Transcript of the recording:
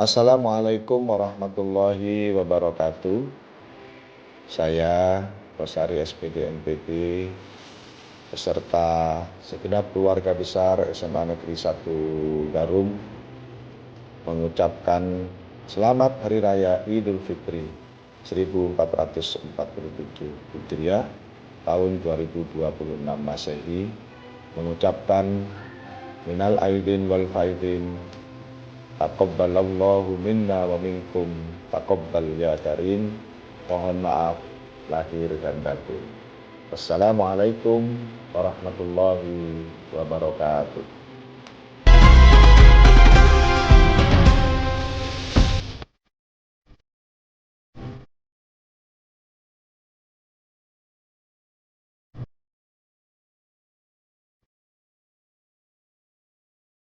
Assalamualaikum warahmatullahi wabarakatuh. Saya Rosari SPD NPB beserta segenap keluarga besar SMA Negeri 1 Garum mengucapkan selamat Hari Raya Idul Fitri 1447 Hijriah tahun 2026 Masehi, mengucapkan minal aidin wal faidin, taqabbalallahu minna wa minkum, taqabbal ya karim. Mohon maaf lahir dan batin. Wassalamualaikum warahmatullahi wabarakatuh.